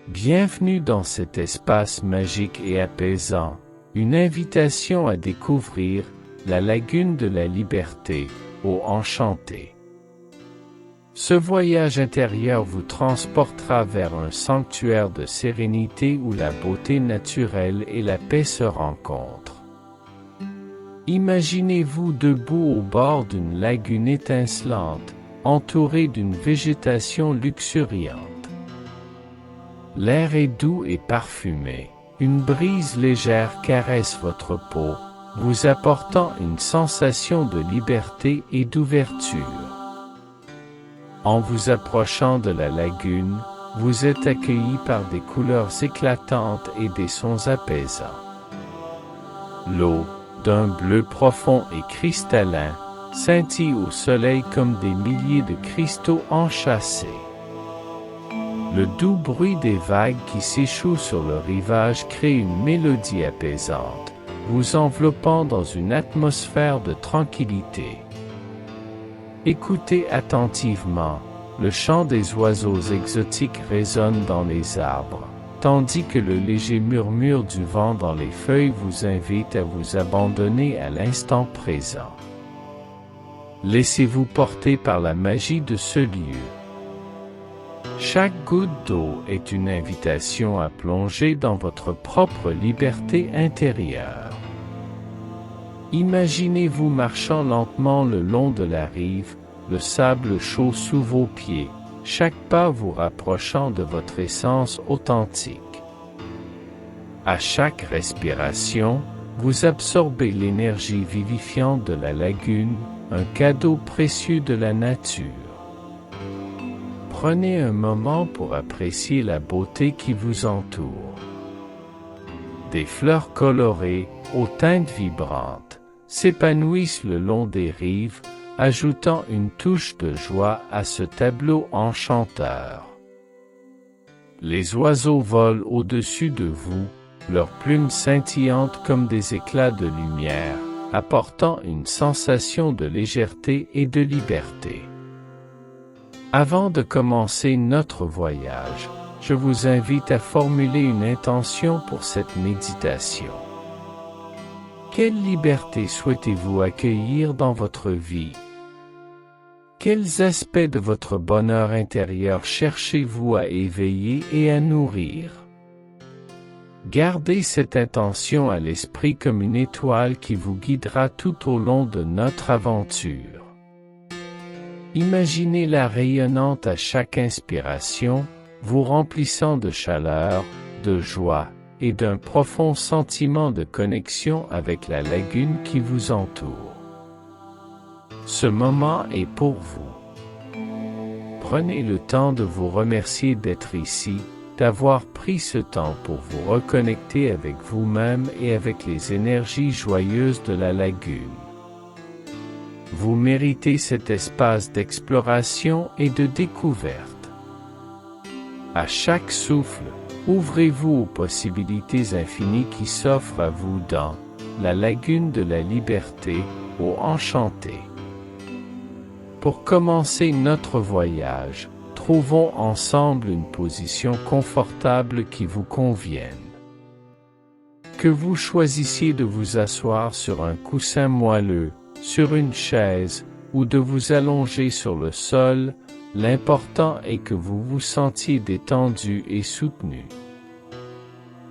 Bienvenue dans cet espace magique et apaisant, une invitation à découvrir la lagune de la liberté, eau enchantée. Ce voyage intérieur vous transportera vers un sanctuaire de sérénité où la beauté naturelle et la paix se rencontrent. Imaginez-vous debout au bord d'une lagune étincelante, entouré d'une végétation luxuriante. L'air est doux et parfumé, une brise légère caresse votre peau, vous apportant une sensation de liberté et d'ouverture. En vous approchant de la lagune, vous êtes accueilli par des couleurs éclatantes et des sons apaisants. L'eau, d'un bleu profond et cristallin, scintille au soleil comme des milliers de cristaux enchâssés. Le doux bruit des vagues qui s'échouent sur le rivage crée une mélodie apaisante, vous enveloppant dans une atmosphère de tranquillité. Écoutez attentivement, le chant des oiseaux exotiques résonne dans les arbres, tandis que le léger murmure du vent dans les feuilles vous invite à vous abandonner à l'instant présent. Laissez-vous porter par la magie de ce lieu. Chaque goutte d'eau est une invitation à plonger dans votre propre liberté intérieure. Imaginez-vous marchant lentement le long de la rive, le sable chaud sous vos pieds, chaque pas vous rapprochant de votre essence authentique. À chaque respiration, vous absorbez l'énergie vivifiante de la lagune, un cadeau précieux de la nature. Prenez un moment pour apprécier la beauté qui vous entoure. Des fleurs colorées, aux teintes vibrantes, s'épanouissent le long des rives, ajoutant une touche de joie à ce tableau enchanteur. Les oiseaux volent au-dessus de vous, leurs plumes scintillantes comme des éclats de lumière, apportant une sensation de légèreté et de liberté. Avant de commencer notre voyage, je vous invite à formuler une intention pour cette méditation. Quelle liberté souhaitez-vous accueillir dans votre vie? Quels aspects de votre bonheur intérieur cherchez-vous à éveiller et à nourrir? Gardez cette intention à l'esprit comme une étoile qui vous guidera tout au long de notre aventure. Imaginez-la rayonnante à chaque inspiration, vous remplissant de chaleur, de joie, et d'un profond sentiment de connexion avec la lagune qui vous entoure. Ce moment est pour vous. Prenez le temps de vous remercier d'être ici, d'avoir pris ce temps pour vous reconnecter avec vous-même et avec les énergies joyeuses de la lagune. Vous méritez cet espace d'exploration et de découverte. À chaque souffle, ouvrez-vous aux possibilités infinies qui s'offrent à vous dans la lagune de la liberté, eau enchantée. Pour commencer notre voyage, trouvons ensemble une position confortable qui vous convienne. Que vous choisissiez de vous asseoir sur un coussin moelleux, sur une chaise, ou de vous allonger sur le sol, l'important est que vous vous sentiez détendu et soutenu.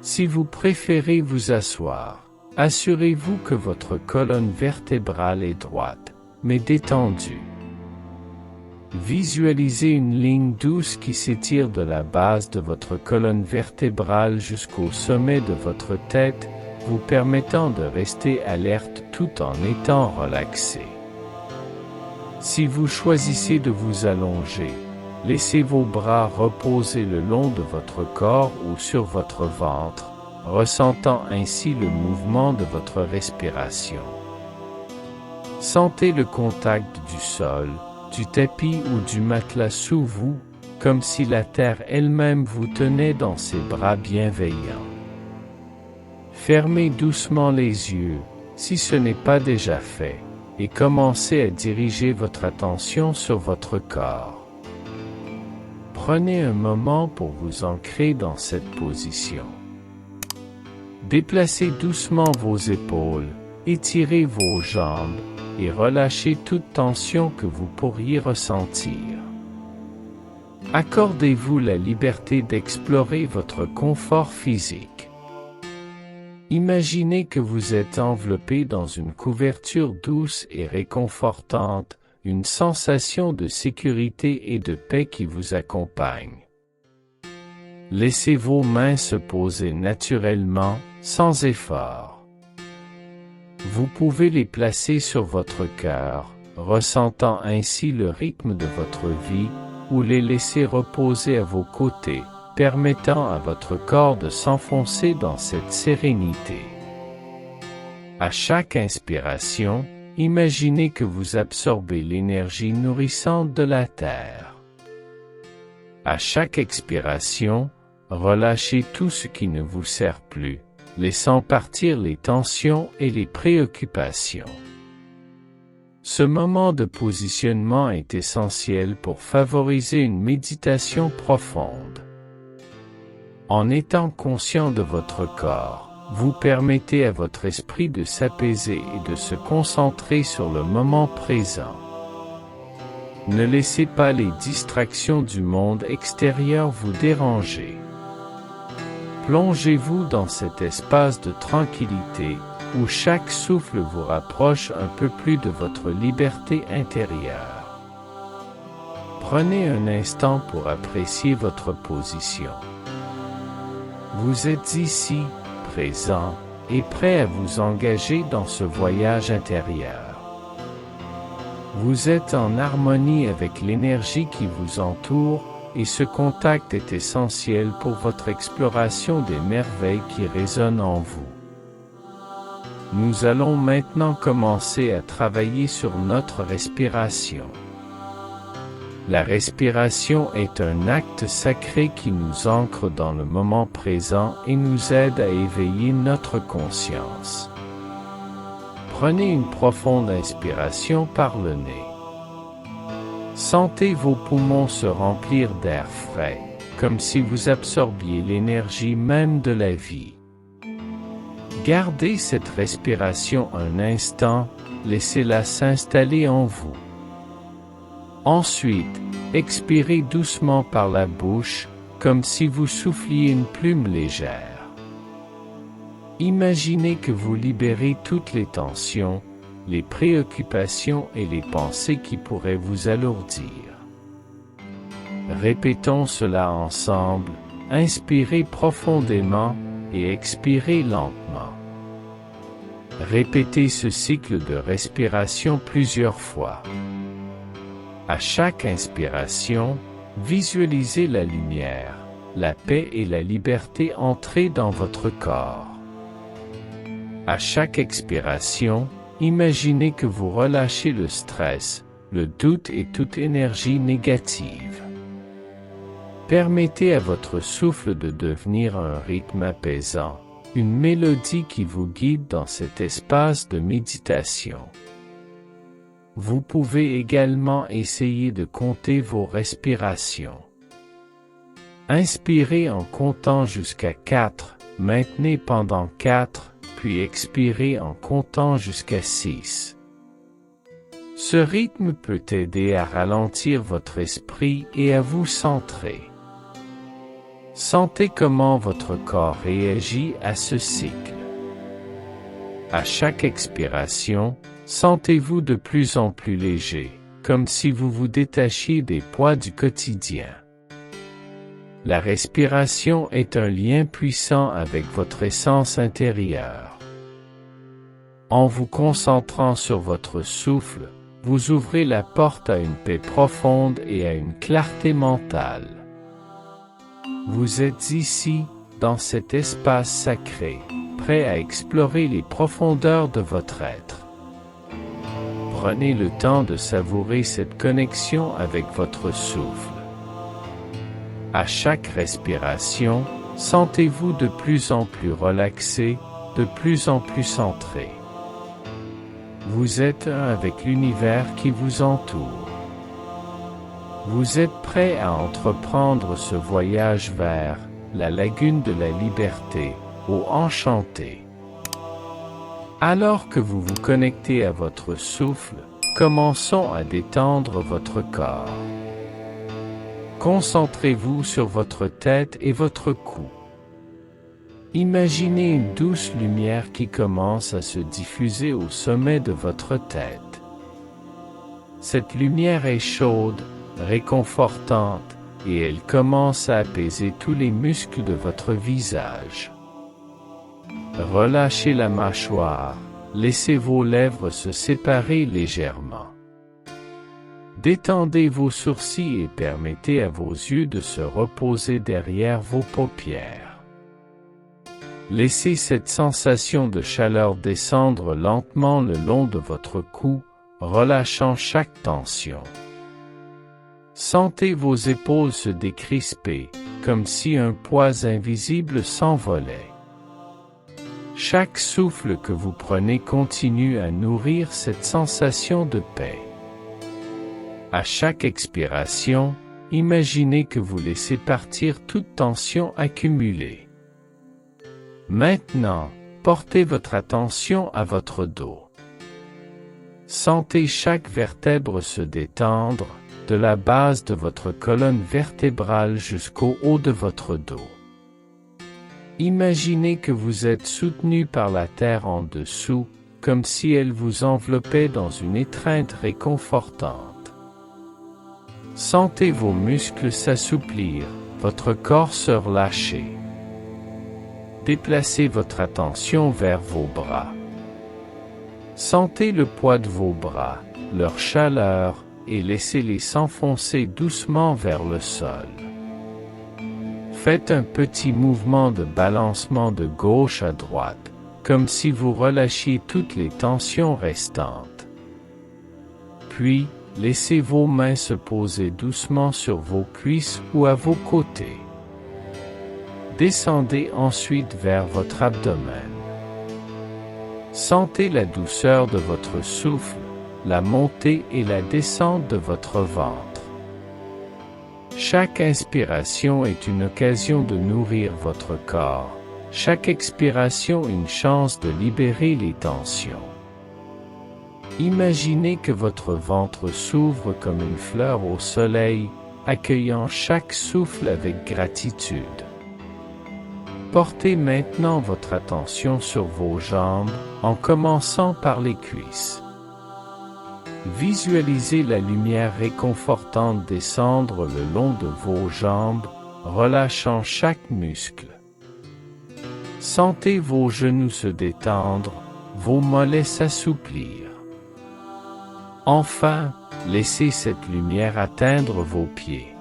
Si vous préférez vous asseoir, assurez-vous que votre colonne vertébrale est droite, mais détendue. Visualisez une ligne douce qui s'étire de la base de votre colonne vertébrale jusqu'au sommet de votre tête, vous permettant de rester alerte tout en étant relaxé. Si vous choisissez de vous allonger, laissez vos bras reposer le long de votre corps ou sur votre ventre, ressentant ainsi le mouvement de votre respiration. Sentez le contact du sol, du tapis ou du matelas sous vous, comme si la terre elle-même vous tenait dans ses bras bienveillants. Fermez doucement les yeux, si ce n'est pas déjà fait, et commencez à diriger votre attention sur votre corps. Prenez un moment pour vous ancrer dans cette position. Déplacez doucement vos épaules, étirez vos jambes et relâchez toute tension que vous pourriez ressentir. Accordez-vous la liberté d'explorer votre confort physique. Imaginez que vous êtes enveloppé dans une couverture douce et réconfortante, une sensation de sécurité et de paix qui vous accompagne. Laissez vos mains se poser naturellement, sans effort. Vous pouvez les placer sur votre cœur, ressentant ainsi le rythme de votre vie, ou les laisser reposer à vos côtés, permettant à votre corps de s'enfoncer dans cette sérénité. À chaque inspiration, imaginez que vous absorbez l'énergie nourrissante de la Terre. À chaque expiration, relâchez tout ce qui ne vous sert plus, laissant partir les tensions et les préoccupations. Ce moment de positionnement est essentiel pour favoriser une méditation profonde. En étant conscient de votre corps, vous permettez à votre esprit de s'apaiser et de se concentrer sur le moment présent. Ne laissez pas les distractions du monde extérieur vous déranger. Plongez-vous dans cet espace de tranquillité, où chaque souffle vous rapproche un peu plus de votre liberté intérieure. Prenez un instant pour apprécier votre position. Vous êtes ici, présent, et prêt à vous engager dans ce voyage intérieur. Vous êtes en harmonie avec l'énergie qui vous entoure, et ce contact est essentiel pour votre exploration des merveilles qui résonnent en vous. Nous allons maintenant commencer à travailler sur notre respiration. La respiration est un acte sacré qui nous ancre dans le moment présent et nous aide à éveiller notre conscience. Prenez une profonde inspiration par le nez. Sentez vos poumons se remplir d'air frais, comme si vous absorbiez l'énergie même de la vie. Gardez cette respiration un instant, laissez-la s'installer en vous. Ensuite, expirez doucement par la bouche, comme si vous souffliez une plume légère. Imaginez que vous libérez toutes les tensions, les préoccupations et les pensées qui pourraient vous alourdir. Répétons cela ensemble, inspirez profondément et expirez lentement. Répétez ce cycle de respiration plusieurs fois. À chaque inspiration, visualisez la lumière, la paix et la liberté entrer dans votre corps. À chaque expiration, imaginez que vous relâchez le stress, le doute et toute énergie négative. Permettez à votre souffle de devenir un rythme apaisant, une mélodie qui vous guide dans cet espace de méditation. Vous pouvez également essayer de compter vos respirations. Inspirez en comptant jusqu'à 4, maintenez pendant 4, puis expirez en comptant jusqu'à 6. Ce rythme peut aider à ralentir votre esprit et à vous centrer. Sentez comment votre corps réagit à ce cycle. À chaque expiration, sentez-vous de plus en plus léger, comme si vous vous détachiez des poids du quotidien. La respiration est un lien puissant avec votre essence intérieure. En vous concentrant sur votre souffle, vous ouvrez la porte à une paix profonde et à une clarté mentale. Vous êtes ici, dans cet espace sacré, prêt à explorer les profondeurs de votre être. Prenez le temps de savourer cette connexion avec votre souffle. À chaque respiration, sentez-vous de plus en plus relaxé, de plus en plus centré. Vous êtes un avec l'univers qui vous entoure. Vous êtes prêt à entreprendre ce voyage vers la lagune de la liberté, eau enchantée. Alors que vous vous connectez à votre souffle, commençons à détendre votre corps. Concentrez-vous sur votre tête et votre cou. Imaginez une douce lumière qui commence à se diffuser au sommet de votre tête. Cette lumière est chaude, réconfortante, et elle commence à apaiser tous les muscles de votre visage. Relâchez la mâchoire, laissez vos lèvres se séparer légèrement. Détendez vos sourcils et permettez à vos yeux de se reposer derrière vos paupières. Laissez cette sensation de chaleur descendre lentement le long de votre cou, relâchant chaque tension. Sentez vos épaules se décrisper, comme si un poids invisible s'envolait. Chaque souffle que vous prenez continue à nourrir cette sensation de paix. À chaque expiration, imaginez que vous laissez partir toute tension accumulée. Maintenant, portez votre attention à votre dos. Sentez chaque vertèbre se détendre, de la base de votre colonne vertébrale jusqu'au haut de votre dos. Imaginez que vous êtes soutenu par la terre en dessous, comme si elle vous enveloppait dans une étreinte réconfortante. Sentez vos muscles s'assouplir, votre corps se relâcher. Déplacez votre attention vers vos bras. Sentez le poids de vos bras, leur chaleur, et laissez-les s'enfoncer doucement vers le sol. Faites un petit mouvement de balancement de gauche à droite, comme si vous relâchiez toutes les tensions restantes. Puis, laissez vos mains se poser doucement sur vos cuisses ou à vos côtés. Descendez ensuite vers votre abdomen. Sentez la douceur de votre souffle, la montée et la descente de votre ventre. Chaque inspiration est une occasion de nourrir votre corps, chaque expiration une chance de libérer les tensions. Imaginez que votre ventre s'ouvre comme une fleur au soleil, accueillant chaque souffle avec gratitude. Portez maintenant votre attention sur vos jambes, en commençant par les cuisses. Visualisez la lumière réconfortante descendre le long de vos jambes, relâchant chaque muscle. Sentez vos genoux se détendre, vos mollets s'assouplir. Enfin, laissez cette lumière atteindre vos pieds.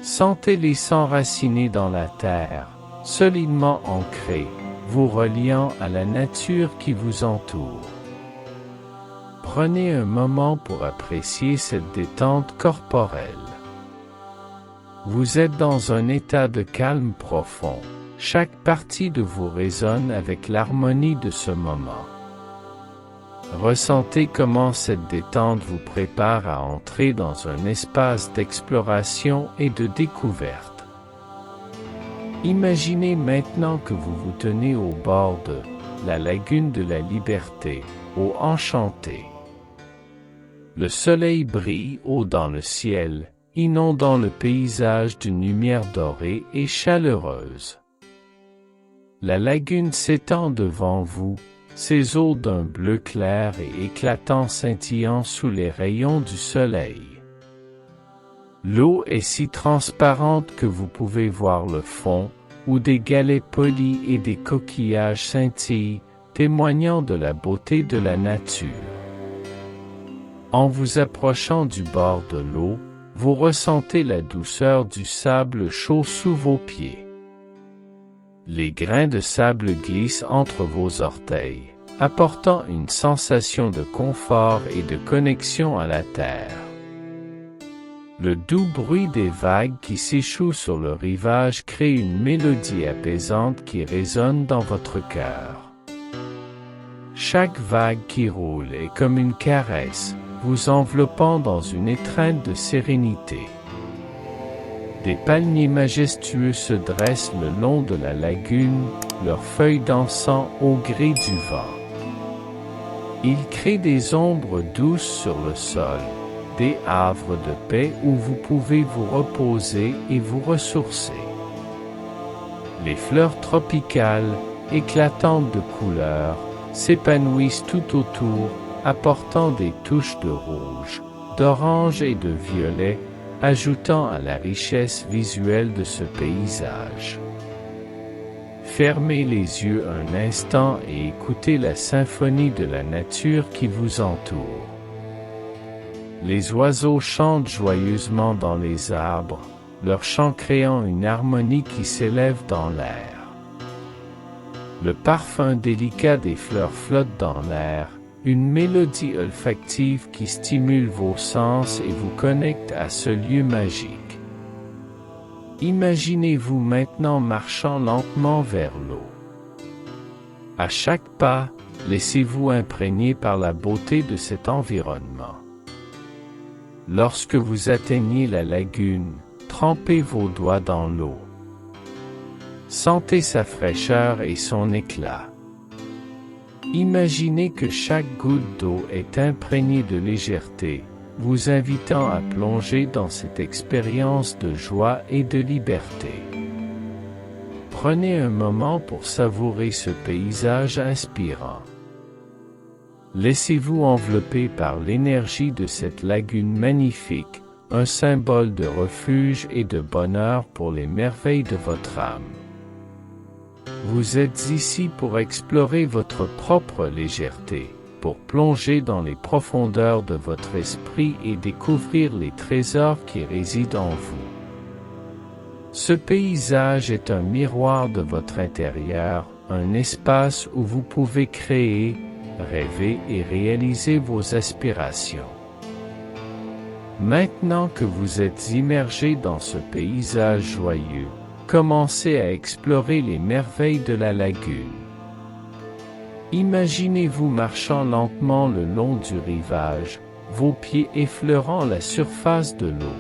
Sentez-les s'enraciner dans la terre, solidement ancrés, vous reliant à la nature qui vous entoure. Prenez un moment pour apprécier cette détente corporelle. Vous êtes dans un état de calme profond. Chaque partie de vous résonne avec l'harmonie de ce moment. Ressentez comment cette détente vous prépare à entrer dans un espace d'exploration et de découverte. Imaginez maintenant que vous vous tenez au bord de la lagune de la liberté, eau enchantée. Le soleil brille haut dans le ciel, inondant le paysage d'une lumière dorée et chaleureuse. La lagune s'étend devant vous, ses eaux d'un bleu clair et éclatant scintillant sous les rayons du soleil. L'eau est si transparente que vous pouvez voir le fond, où des galets polis et des coquillages scintillent, témoignant de la beauté de la nature. En vous approchant du bord de l'eau, vous ressentez la douceur du sable chaud sous vos pieds. Les grains de sable glissent entre vos orteils, apportant une sensation de confort et de connexion à la terre. Le doux bruit des vagues qui s'échouent sur le rivage crée une mélodie apaisante qui résonne dans votre cœur. Chaque vague qui roule est comme une caresse, vous enveloppant dans une étreinte de sérénité. Des palmiers majestueux se dressent le long de la lagune, leurs feuilles dansant au gré du vent. Ils créent des ombres douces sur le sol, des havres de paix où vous pouvez vous reposer et vous ressourcer. Les fleurs tropicales, éclatantes de couleurs, s'épanouissent tout autour, apportant des touches de rouge, d'orange et de violet, ajoutant à la richesse visuelle de ce paysage. Fermez les yeux un instant et écoutez la symphonie de la nature qui vous entoure. Les oiseaux chantent joyeusement dans les arbres, leur chant créant une harmonie qui s'élève dans l'air. Le parfum délicat des fleurs flotte dans l'air, une mélodie olfactive qui stimule vos sens et vous connecte à ce lieu magique. Imaginez-vous maintenant marchant lentement vers l'eau. À chaque pas, laissez-vous imprégner par la beauté de cet environnement. Lorsque vous atteignez la lagune, trempez vos doigts dans l'eau. Sentez sa fraîcheur et son éclat. Imaginez que chaque goutte d'eau est imprégnée de légèreté, vous invitant à plonger dans cette expérience de joie et de liberté. Prenez un moment pour savourer ce paysage inspirant. Laissez-vous envelopper par l'énergie de cette lagune magnifique, un symbole de refuge et de bonheur pour les merveilles de votre âme. Vous êtes ici pour explorer votre propre légèreté, pour plonger dans les profondeurs de votre esprit et découvrir les trésors qui résident en vous. Ce paysage est un miroir de votre intérieur, un espace où vous pouvez créer, rêver et réaliser vos aspirations. Maintenant que vous êtes immergé dans ce paysage joyeux, commencez à explorer les merveilles de la lagune. Imaginez-vous marchant lentement le long du rivage, vos pieds effleurant la surface de l'eau.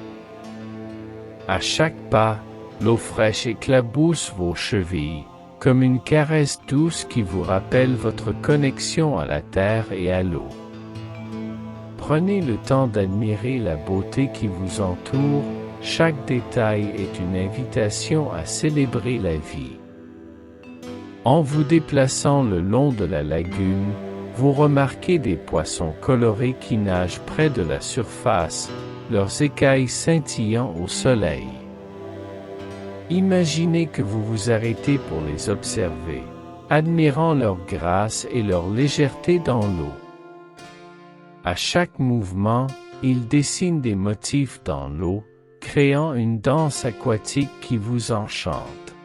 À chaque pas, l'eau fraîche éclabousse vos chevilles, comme une caresse douce qui vous rappelle votre connexion à la terre et à l'eau. Prenez le temps d'admirer la beauté qui vous entoure, chaque détail est une invitation à célébrer la vie. En vous déplaçant le long de la lagune, vous remarquez des poissons colorés qui nagent près de la surface, leurs écailles scintillant au soleil. Imaginez que vous vous arrêtez pour les observer, admirant leur grâce et leur légèreté dans l'eau. À chaque mouvement, ils dessinent des motifs dans l'eau, créant une danse aquatique qui vous enchante.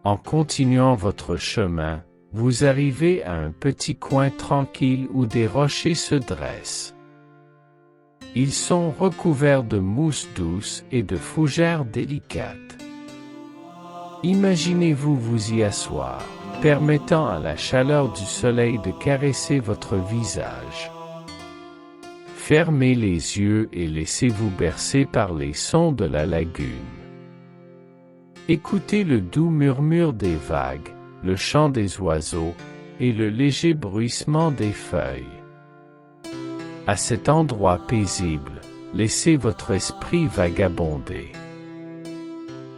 En continuant votre chemin, vous arrivez à un petit coin tranquille où des rochers se dressent. Ils sont recouverts de mousse douce et de fougères délicates. Imaginez-vous vous y asseoir, permettant à la chaleur du soleil de caresser votre visage. Fermez les yeux et laissez-vous bercer par les sons de la lagune. Écoutez le doux murmure des vagues, le chant des oiseaux, et le léger bruissement des feuilles. À cet endroit paisible, laissez votre esprit vagabonder.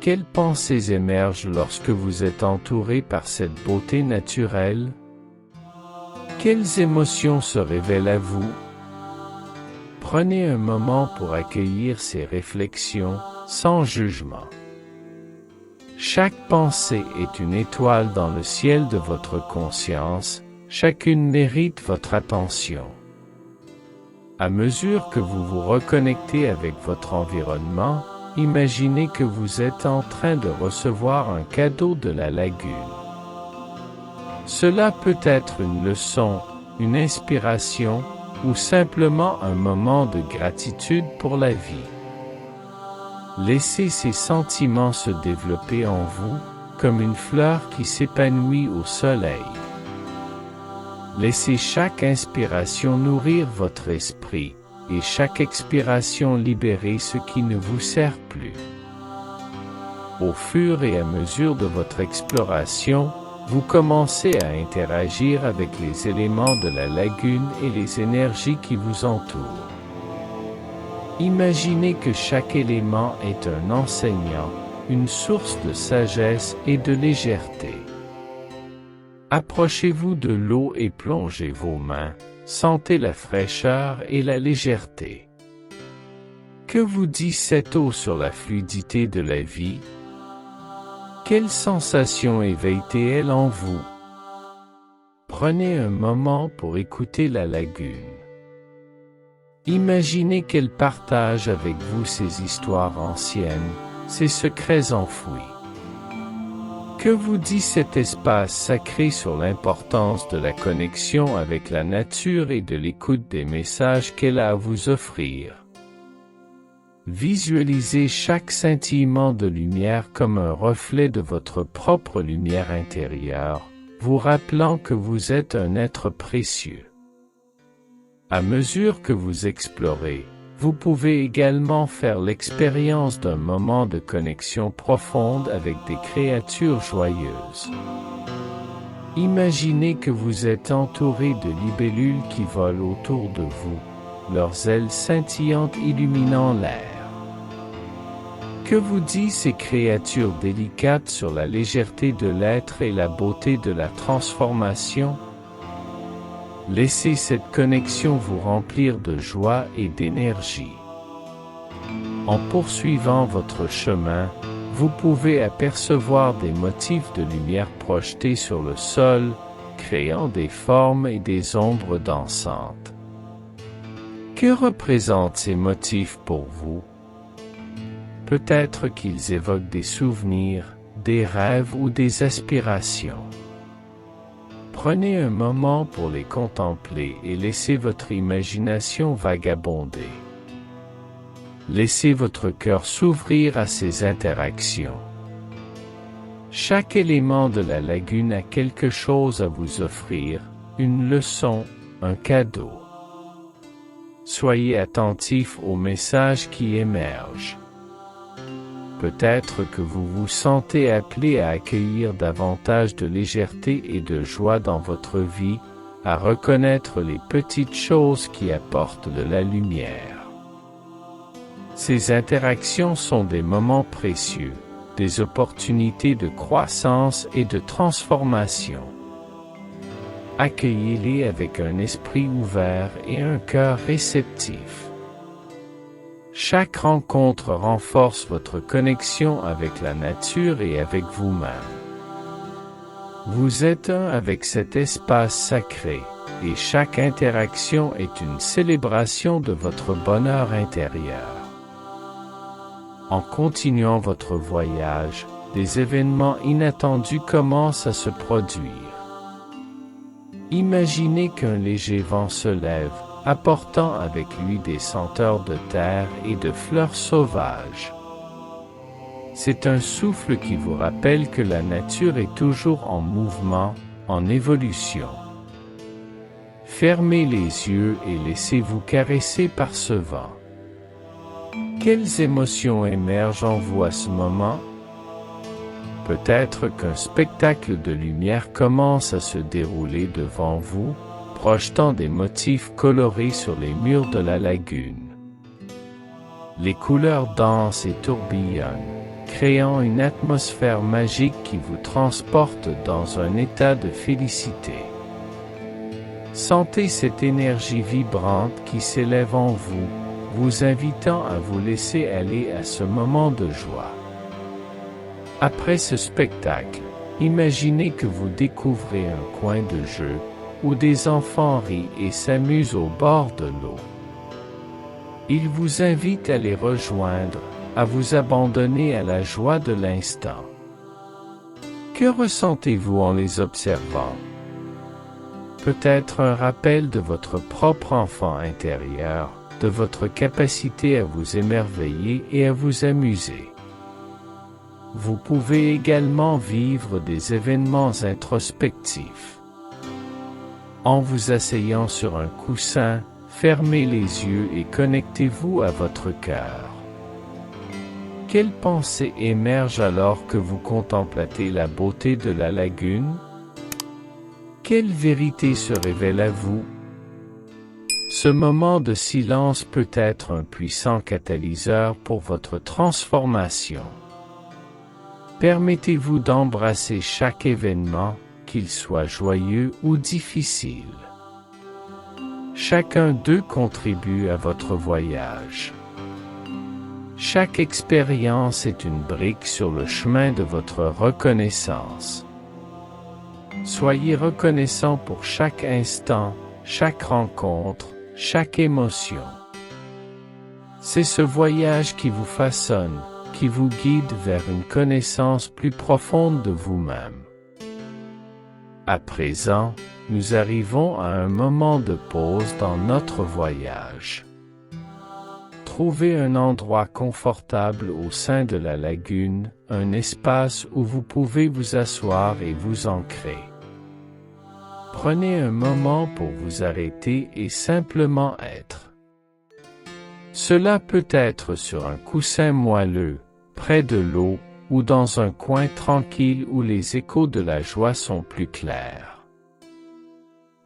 Quelles pensées émergent lorsque vous êtes entouré par cette beauté naturelle? Quelles émotions se révèlent à vous? Prenez un moment pour accueillir ces réflexions, sans jugement. Chaque pensée est une étoile dans le ciel de votre conscience, chacune mérite votre attention. À mesure que vous vous reconnectez avec votre environnement, imaginez que vous êtes en train de recevoir un cadeau de la lagune. Cela peut être une leçon, une inspiration, ou simplement un moment de gratitude pour la vie. Laissez ces sentiments se développer en vous, comme une fleur qui s'épanouit au soleil. Laissez chaque inspiration nourrir votre esprit, et chaque expiration libérer ce qui ne vous sert plus. Au fur et à mesure de votre exploration, vous commencez à interagir avec les éléments de la lagune et les énergies qui vous entourent. Imaginez que chaque élément est un enseignant, une source de sagesse et de légèreté. Approchez-vous de l'eau et plongez vos mains, sentez la fraîcheur et la légèreté. Que vous dit cette eau sur la fluidité de la vie? Quelle sensation éveille-t-elle en vous? Prenez un moment pour écouter la lagune. Imaginez qu'elle partage avec vous ses histoires anciennes, ses secrets enfouis. Que vous dit cet espace sacré sur l'importance de la connexion avec la nature et de l'écoute des messages qu'elle a à vous offrir? Visualisez chaque scintillement de lumière comme un reflet de votre propre lumière intérieure, vous rappelant que vous êtes un être précieux. À mesure que vous explorez, vous pouvez également faire l'expérience d'un moment de connexion profonde avec des créatures joyeuses. Imaginez que vous êtes entouré de libellules qui volent autour de vous, leurs ailes scintillantes illuminant l'air. Que vous disent ces créatures délicates sur la légèreté de l'être et la beauté de la transformation? Laissez cette connexion vous remplir de joie et d'énergie. En poursuivant votre chemin, vous pouvez apercevoir des motifs de lumière projetés sur le sol, créant des formes et des ombres dansantes. Que représentent ces motifs pour vous? Peut-être qu'ils évoquent des souvenirs, des rêves ou des aspirations. Prenez un moment pour les contempler et laissez votre imagination vagabonder. Laissez votre cœur s'ouvrir à ces interactions. Chaque élément de la lagune a quelque chose à vous offrir, une leçon, un cadeau. Soyez attentifs aux messages qui émergent. Peut-être que vous vous sentez appelé à accueillir davantage de légèreté et de joie dans votre vie, à reconnaître les petites choses qui apportent de la lumière. Ces interactions sont des moments précieux, des opportunités de croissance et de transformation. Accueillez-les avec un esprit ouvert et un cœur réceptif. Chaque rencontre renforce votre connexion avec la nature et avec vous-même. Vous êtes un avec cet espace sacré, et chaque interaction est une célébration de votre bonheur intérieur. En continuant votre voyage, des événements inattendus commencent à se produire. Imaginez qu'un léger vent se lève, apportant avec lui des senteurs de terre et de fleurs sauvages. C'est un souffle qui vous rappelle que la nature est toujours en mouvement, en évolution. Fermez les yeux et laissez-vous caresser par ce vent. Quelles émotions émergent en vous à ce moment? Peut-être qu'un spectacle de lumière commence à se dérouler devant vous, projetant des motifs colorés sur les murs de la lagune. Les couleurs dansent et tourbillonnent, créant une atmosphère magique qui vous transporte dans un état de félicité. Sentez cette énergie vibrante qui s'élève en vous, vous invitant à vous laisser aller à ce moment de joie. Après ce spectacle, imaginez que vous découvrez un coin de jeu, où des enfants rient et s'amusent au bord de l'eau. Ils vous invitent à les rejoindre, à vous abandonner à la joie de l'instant. Que ressentez-vous en les observant? Peut-être un rappel de votre propre enfant intérieur, de votre capacité à vous émerveiller et à vous amuser. Vous pouvez également vivre des événements introspectifs. En vous asseyant sur un coussin, fermez les yeux et connectez-vous à votre cœur. Quelle pensée émerge alors que vous contemplez la beauté de la lagune? Quelle vérité se révèle à vous? Ce moment de silence peut être un puissant catalyseur pour votre transformation. Permettez-vous d'embrasser chaque événement, qu'il soit joyeux ou difficile. Chacun d'eux contribue à votre voyage. Chaque expérience est une brique sur le chemin de votre reconnaissance. Soyez reconnaissant pour chaque instant, chaque rencontre, chaque émotion. C'est ce voyage qui vous façonne, qui vous guide vers une connaissance plus profonde de vous-même. À présent, nous arrivons à un moment de pause dans notre voyage. Trouvez un endroit confortable au sein de la lagune, un espace où vous pouvez vous asseoir et vous ancrer. Prenez un moment pour vous arrêter et simplement être. Cela peut être sur un coussin moelleux, près de l'eau, ou dans un coin tranquille où les échos de la joie sont plus clairs.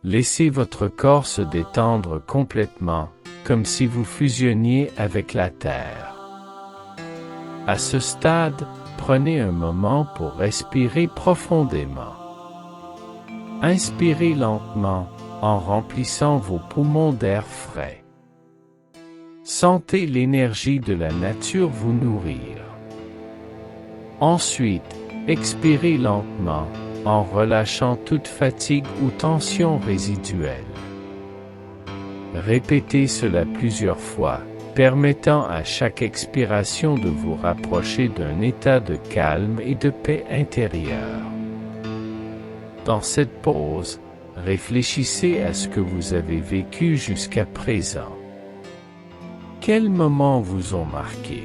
Laissez votre corps se détendre complètement, comme si vous fusionniez avec la terre. À ce stade, prenez un moment pour respirer profondément. Inspirez lentement, en remplissant vos poumons d'air frais. Sentez l'énergie de la nature vous nourrir. Ensuite, expirez lentement, en relâchant toute fatigue ou tension résiduelle. Répétez cela plusieurs fois, permettant à chaque expiration de vous rapprocher d'un état de calme et de paix intérieure. Dans cette pause, réfléchissez à ce que vous avez vécu jusqu'à présent. Quels moments vous ont marqué?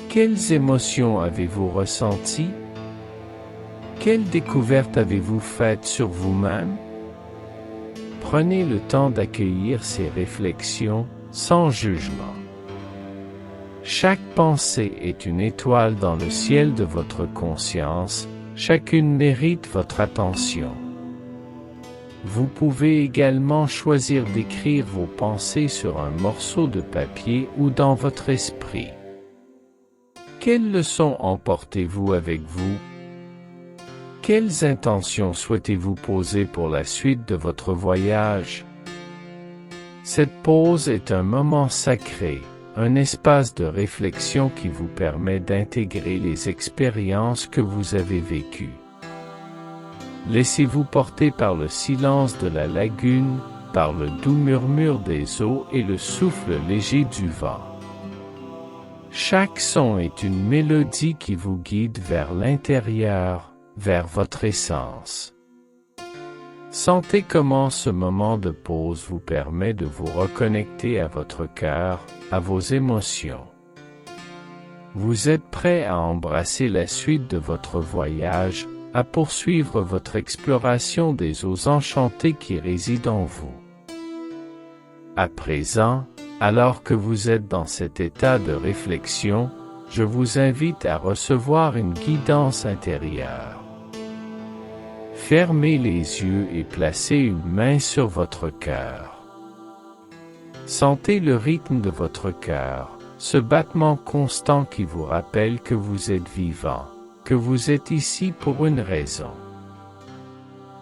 Quelles émotions avez-vous ressenties? Quelles découvertes avez-vous faites sur vous-même? Prenez le temps d'accueillir ces réflexions, sans jugement. Chaque pensée est une étoile dans le ciel de votre conscience, chacune mérite votre attention. Vous pouvez également choisir d'écrire vos pensées sur un morceau de papier ou dans votre esprit. Quelles leçons emportez-vous avec vous? Quelles intentions souhaitez-vous poser pour la suite de votre voyage? Cette pause est un moment sacré, un espace de réflexion qui vous permet d'intégrer les expériences que vous avez vécues. Laissez-vous porter par le silence de la lagune, par le doux murmure des eaux et le souffle léger du vent. Chaque son est une mélodie qui vous guide vers l'intérieur, vers votre essence. Sentez comment ce moment de pause vous permet de vous reconnecter à votre cœur, à vos émotions. Vous êtes prêt à embrasser la suite de votre voyage, à poursuivre votre exploration des eaux enchantées qui résident en vous. À présent, alors que vous êtes dans cet état de réflexion, je vous invite à recevoir une guidance intérieure. Fermez les yeux et placez une main sur votre cœur. Sentez le rythme de votre cœur, ce battement constant qui vous rappelle que vous êtes vivant, que vous êtes ici pour une raison.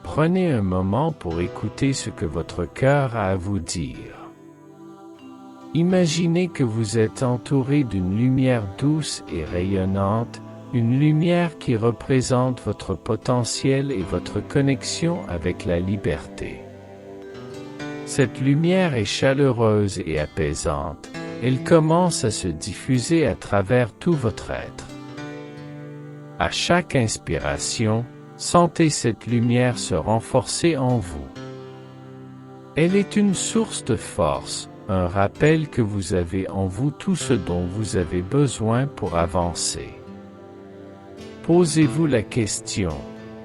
Prenez un moment pour écouter ce que votre cœur a à vous dire. Imaginez que vous êtes entouré d'une lumière douce et rayonnante, une lumière qui représente votre potentiel et votre connexion avec la liberté. Cette lumière est chaleureuse et apaisante, elle commence à se diffuser à travers tout votre être. À chaque inspiration, sentez cette lumière se renforcer en vous. Elle est une source de force, un rappel que vous avez en vous tout ce dont vous avez besoin pour avancer. Posez-vous la question,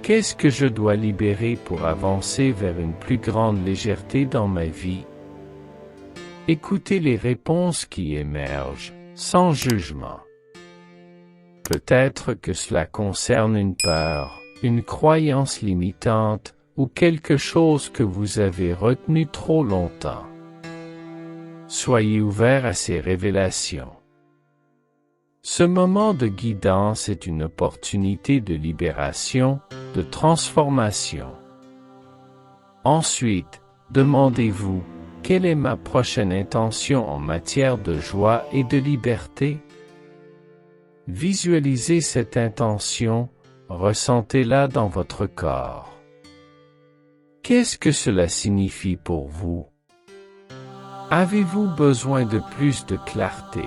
Qu'est-ce que je dois libérer pour avancer vers une plus grande légèreté dans ma vie? Écoutez les réponses qui émergent, sans jugement. Peut-être que cela concerne une peur, une croyance limitante, ou quelque chose que vous avez retenu trop longtemps. Soyez ouvert à ces révélations. Ce moment de guidance est une opportunité de libération, de transformation. Ensuite, demandez-vous, quelle est ma prochaine intention en matière de joie et de liberté? Visualisez cette intention, ressentez-la dans votre corps. Qu'est-ce que cela signifie pour vous? Avez-vous besoin de plus de clarté,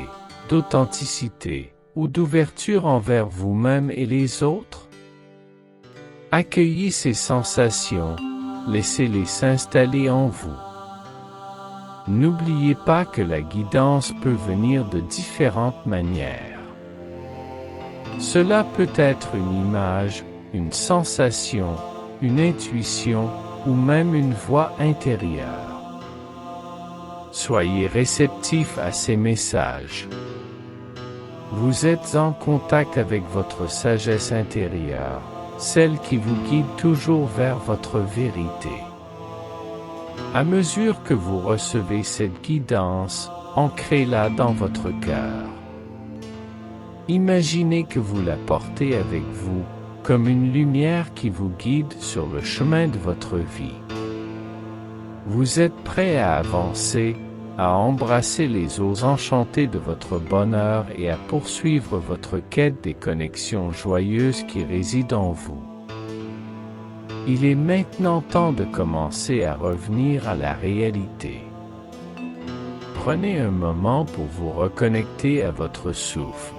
d'authenticité, ou d'ouverture envers vous-même et les autres? Accueillez ces sensations, laissez-les s'installer en vous. N'oubliez pas que la guidance peut venir de différentes manières. Cela peut être une image, une sensation, une intuition, ou même une voix intérieure. Soyez réceptifs à ces messages. Vous êtes en contact avec votre sagesse intérieure, celle qui vous guide toujours vers votre vérité. À mesure que vous recevez cette guidance, ancrez-la dans votre cœur. Imaginez que vous la portez avec vous, comme une lumière qui vous guide sur le chemin de votre vie. Vous êtes prêt à avancer, à embrasser les eaux enchantées de votre bonheur et à poursuivre votre quête des connexions joyeuses qui résident en vous. Il est maintenant temps de commencer à revenir à la réalité. Prenez un moment pour vous reconnecter à votre souffle.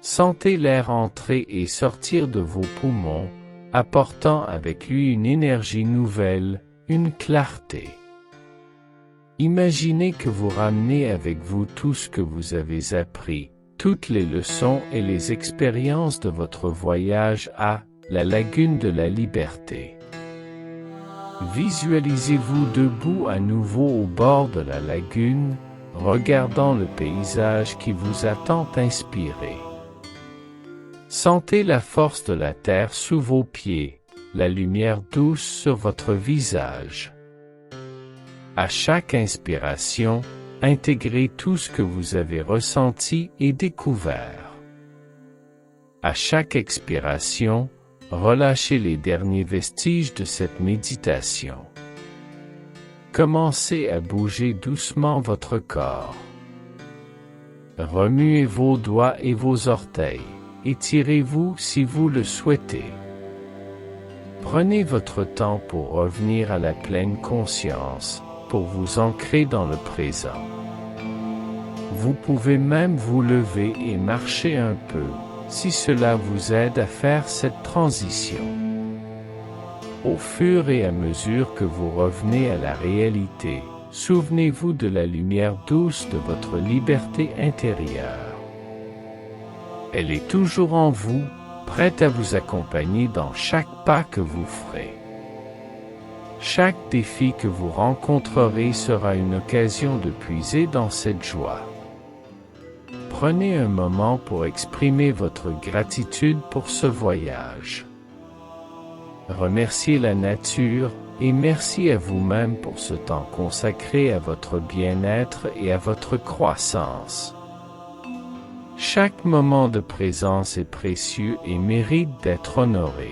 Sentez l'air entrer et sortir de vos poumons, apportant avec lui une énergie nouvelle, une clarté. Imaginez que vous ramenez avec vous tout ce que vous avez appris, toutes les leçons et les expériences de votre voyage à la lagune de la liberté. Visualisez-vous debout à nouveau au bord de la lagune, regardant le paysage qui vous a tant inspiré. Sentez la force de la terre sous vos pieds, la lumière douce sur votre visage. À chaque inspiration, intégrez tout ce que vous avez ressenti et découvert. À chaque expiration, relâchez les derniers vestiges de cette méditation. Commencez à bouger doucement votre corps. Remuez vos doigts et vos orteils. Étirez-vous si vous le souhaitez. Prenez votre temps pour revenir à la pleine conscience, pour vous ancrer dans le présent. Vous pouvez même vous lever et marcher un peu, si cela vous aide à faire cette transition. Au fur et à mesure que vous revenez à la réalité, souvenez-vous de la lumière douce de votre liberté intérieure. Elle est toujours en vous, prête à vous accompagner dans chaque pas que vous ferez. Chaque défi que vous rencontrerez sera une occasion de puiser dans cette joie. Prenez un moment pour exprimer votre gratitude pour ce voyage. Remerciez la nature et merci à vous-même pour ce temps consacré à votre bien-être et à votre croissance. Chaque moment de présence est précieux et mérite d'être honoré.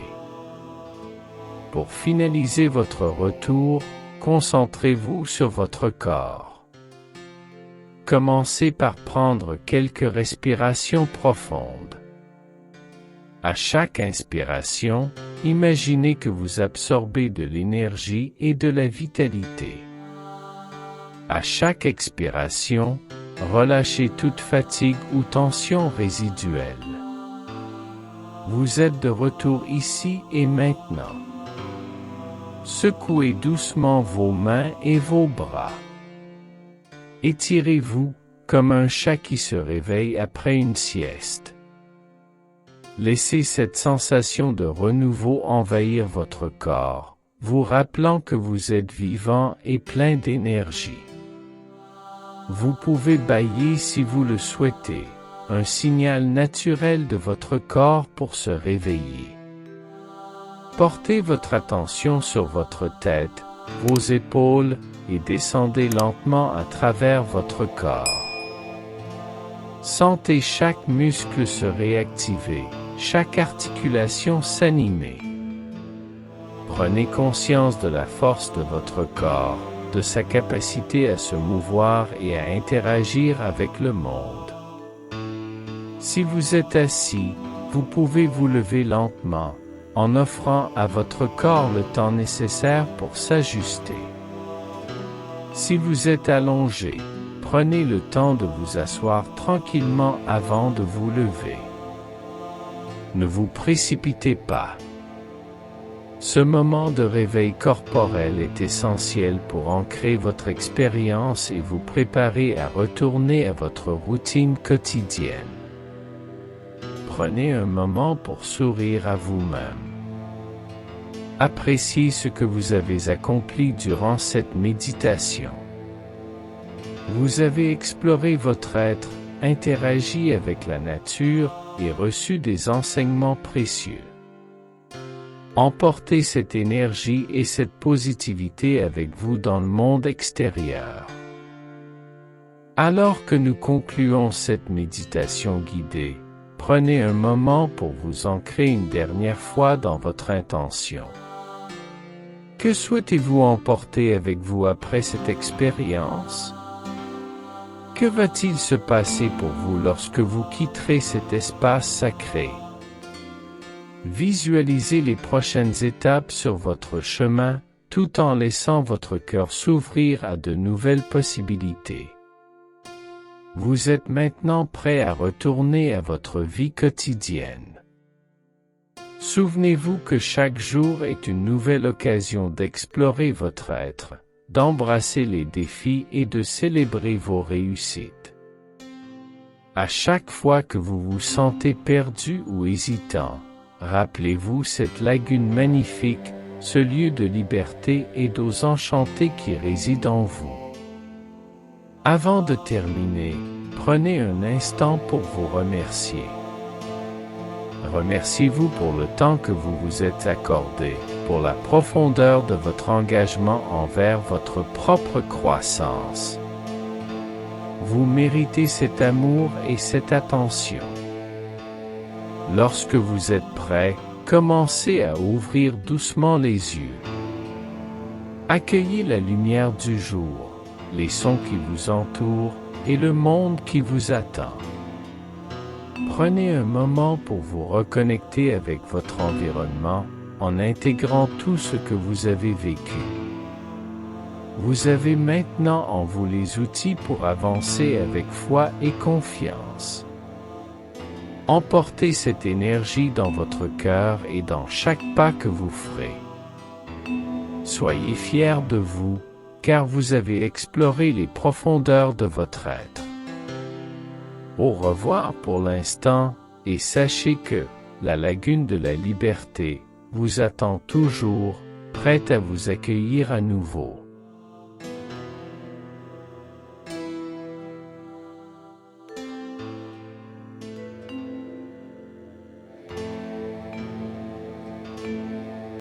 Pour finaliser votre retour, concentrez-vous sur votre corps. Commencez par prendre quelques respirations profondes. À chaque inspiration, imaginez que vous absorbez de l'énergie et de la vitalité. À chaque expiration, relâchez toute fatigue ou tension résiduelle. Vous êtes de retour ici et maintenant. Secouez doucement vos mains et vos bras. Étirez-vous, comme un chat qui se réveille après une sieste. Laissez cette sensation de renouveau envahir votre corps, vous rappelant que vous êtes vivant et plein d'énergie. Vous pouvez bâiller si vous le souhaitez, un signal naturel de votre corps pour se réveiller. Portez votre attention sur votre tête, vos épaules, et descendez lentement à travers votre corps. Sentez chaque muscle se réactiver, chaque articulation s'animer. Prenez conscience de la force de votre corps, de sa capacité à se mouvoir et à interagir avec le monde. Si vous êtes assis, vous pouvez vous lever lentement, en offrant à votre corps le temps nécessaire pour s'ajuster. Si vous êtes allongé, prenez le temps de vous asseoir tranquillement avant de vous lever. Ne vous précipitez pas. Ce moment de réveil corporel est essentiel pour ancrer votre expérience et vous préparer à retourner à votre routine quotidienne. Prenez un moment pour sourire à vous-même. Appréciez ce que vous avez accompli durant cette méditation. Vous avez exploré votre être, interagi avec la nature et reçu des enseignements précieux. Emportez cette énergie et cette positivité avec vous dans le monde extérieur. Alors que nous concluons cette méditation guidée, prenez un moment pour vous ancrer une dernière fois dans votre intention. Que souhaitez-vous emporter avec vous après cette expérience? Que va-t-il se passer pour vous lorsque vous quitterez cet espace sacré? Visualisez les prochaines étapes sur votre chemin, tout en laissant votre cœur s'ouvrir à de nouvelles possibilités. Vous êtes maintenant prêt à retourner à votre vie quotidienne. Souvenez-vous que chaque jour est une nouvelle occasion d'explorer votre être, d'embrasser les défis et de célébrer vos réussites. À chaque fois que vous vous sentez perdu ou hésitant, rappelez-vous cette lagune magnifique, ce lieu de liberté et d'eaux enchantées qui réside en vous. Avant de terminer, prenez un instant pour vous remercier. Remerciez-vous pour le temps que vous vous êtes accordé, pour la profondeur de votre engagement envers votre propre croissance. Vous méritez cet amour et cette attention. Lorsque vous êtes prêt, commencez à ouvrir doucement les yeux. Accueillez la lumière du jour, les sons qui vous entourent et le monde qui vous attend. Prenez un moment pour vous reconnecter avec votre environnement, en intégrant tout ce que vous avez vécu. Vous avez maintenant en vous les outils pour avancer avec foi et confiance. Emportez cette énergie dans votre cœur et dans chaque pas que vous ferez. Soyez fiers de vous, car vous avez exploré les profondeurs de votre être. Au revoir pour l'instant, et sachez que la lagune de la liberté vous attend toujours, prête à vous accueillir à nouveau.